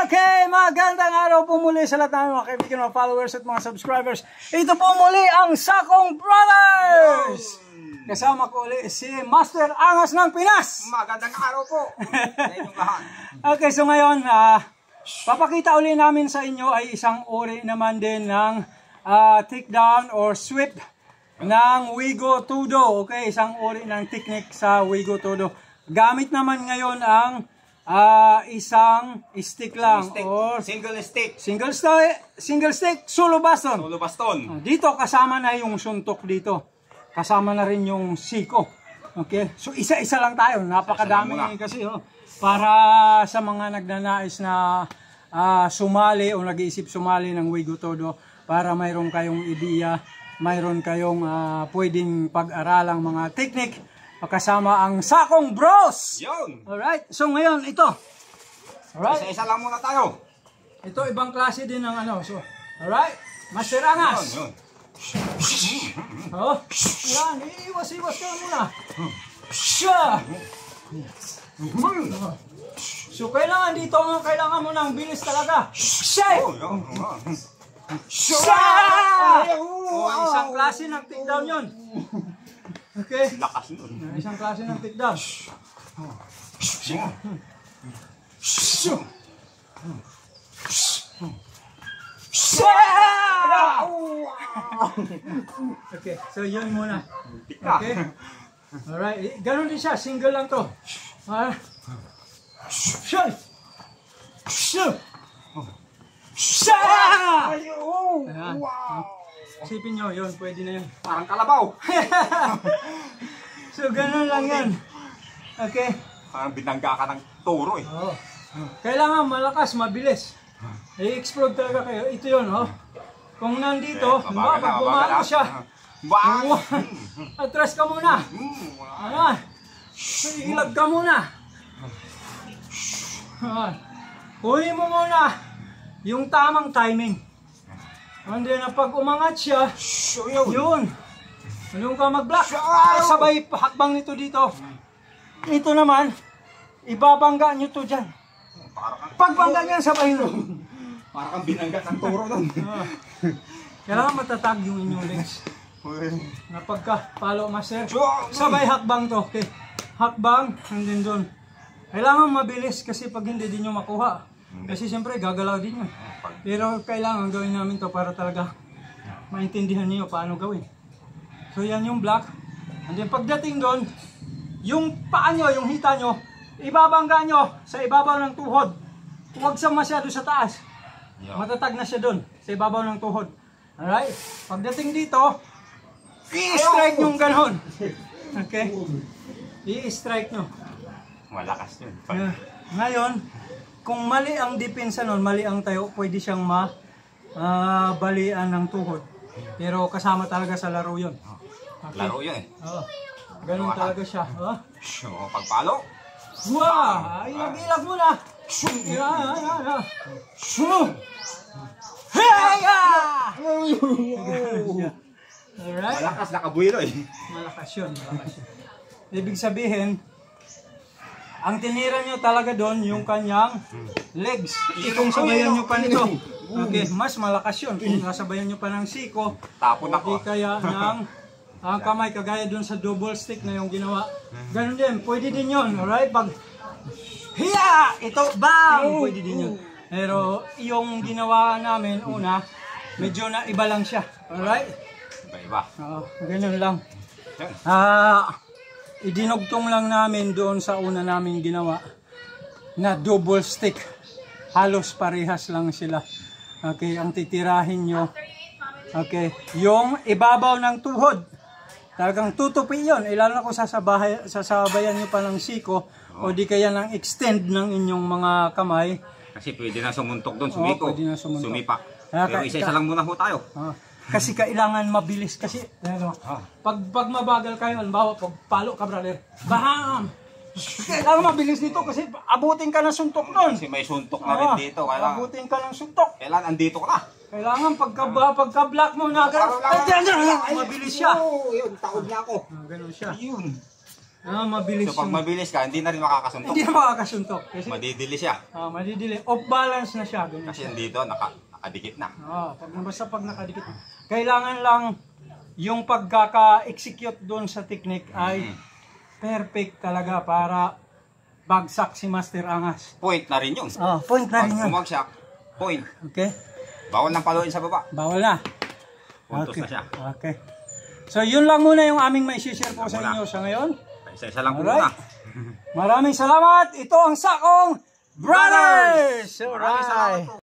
Okay, magandang araw po muli sa lahat ng mga kaibigan, mga followers at mga subscribers. Ito po muli ang Sakong Brothers! Kasama ko ulit si Master Angas ng Pinas! Magandang araw po sa inyong lahat. Okay, so ngayon, papakita ulit namin sa inyo ay isang uri naman din ng takedown or sweep ng Wigo Tudo. Okay, isang uri ng technique sa Wigo Tudo. Gamit naman ngayon ang isang stick lang or single stick, solo baston. solo baston. Dito kasama na yung suntok dito. Kasama na rin yung siko. Okay? So isa-isa lang tayo. Napakadami kasi para sa mga nagnanais na sumali o nag-iisip sumali ng Wigo Tudo para mayroon kayong ideya, mayroon kayong pwedeng pag-aralang mga technique kasama ang Sakong Bros. Yun. Alright, so ngayon ito. Alright. Isa-isa lang muna tayo. Ito ibang klase din ng ano. So, alright, Master Angas. Yun. Oh, yan, iwas-iwas ka muna. Siya. So kailangan dito, kailangan mo ng bilis talaga. Siya. Siya. Isang klase ng takedown yun. Okay. Lakas nun. Isang klase ng takedown. Okay, so yun muna. Okay. Alright, ganun din siya, single lang to. Shoot! Shoot! Shoot! Isipin nyo, yun, pwede na yun. Parang kalabaw. So, ganun lang yan. Okay. Parang binangga ka ng toro eh. Oo. Kailangan malakas, mabilis. I-explode talaga kayo. Ito yun, Kung nandito, pag bumalo siya, atras ka muna. Ilag ka muna. Kunin mo muna yung tamang timing. And then, pag umangat siya, yun. Anong ka mag-block? Sabay hakbang nito dito. Ito naman, ibabangga nyo to dyan. Pagbangga niyan, sabay nun. Parang kang binangga ng toro nun. Kailangan matatag yung inyong legs. Na pagka-follow master, sabay hakbang to. Okay. Hakbang, and then doon. Kailangan mabilis kasi pag hindi din nyo makuha. Kasi siyempre gagalaw din yun. Pero kailangan gawin namin to para talaga maintindihan niyo paano gawin. So yan yung block. And then pagdating doon, yung paa nyo, yung hita nyo, ibabangga nyo sa ibabaw ng tuhod. Huwag sa masyado sa taas. Matatag na siya doon sa ibabaw ng tuhod. Alright? Pagdating dito, i-strike nyo ganon. Okay? I-strike nyo. Malakas yun. Ngayon, kung mali ang depensa nun, mali ang tayo, pwede siyang balian ng tuhod. Pero kasama talaga sa laro yun. Okay. Laro yun eh. Ganun talaga siya. Pagpalo. Wow! Ilag-ilag mo na! Alright? Malakas nakabuhilo eh. Malakas yun. Ibig sabihin, ang tinira nyo talaga doon yung kanyang legs. Kung sabayan nyo pa nito, okay, mas malakas yun. Kung nasabayan nyo pa ng siko, tapon ako. Kaya ng kamay, kagaya doon sa double stick na yung ginawa. Ganun din, pwede din yun. Alright? Pag hiya! Ito, bam! Pwede din yun. Pero yung ginawa namin una, medyo na iba lang siya. Alright? Iba-iba. Ganun lang. Idinugtong lang namin doon sa una namin ginawa na double stick. Halos parehas lang sila. Okay, ang titirahin nyo. Okay, yung ibabaw ng tuhod. Talagang tutupi yun. Lalo na kung sasabayan nyo pa ng siko o di kaya ng extend ng inyong mga kamay. Kasi pwede na sumuntok doon, sumiko. Pwede na sumuntok. Sumipa. Pero isa-isa lang muna ho tayo. Kasi kailangan mabilis kasi pag mabagal kayo, halimbawa pag palo ka brother, bam! Kailangan mabilis nito kasi abutin ka ng suntok doon. Kasi may suntok na rin dito. Abutin ka ng suntok. Kailangan andito ka na. Kailangan pagka-block mo na mabilis siya. Yun, taod na ako. Ganun siya. Yun. Mabilis So pag yung- mabilis ka, hindi na rin makakasuntok. Hindi na makakasuntok. Kasi Madidili siya. madidili. Off balance na siya. Ganyan Kasi siya. dito, nakadikit na. Basta pag nakadikit. Kailangan lang yung pagkaka-execute doon sa technique ay perfect talaga para bagsak si Master Angas. Point na rin yun. Point na Pag rin yun. bumagsak, point. Okay? Bawal ng paluin sa baba. Bawal na. Puntos Okay. na siya. Okay. So yun lang muna yung aming maishishare po sa Wala. inyo sa ngayon. Isa-isa lang po Alright. muna. Maraming salamat. Ito ang Sakong Brothers! Maraming salamat Alright. po.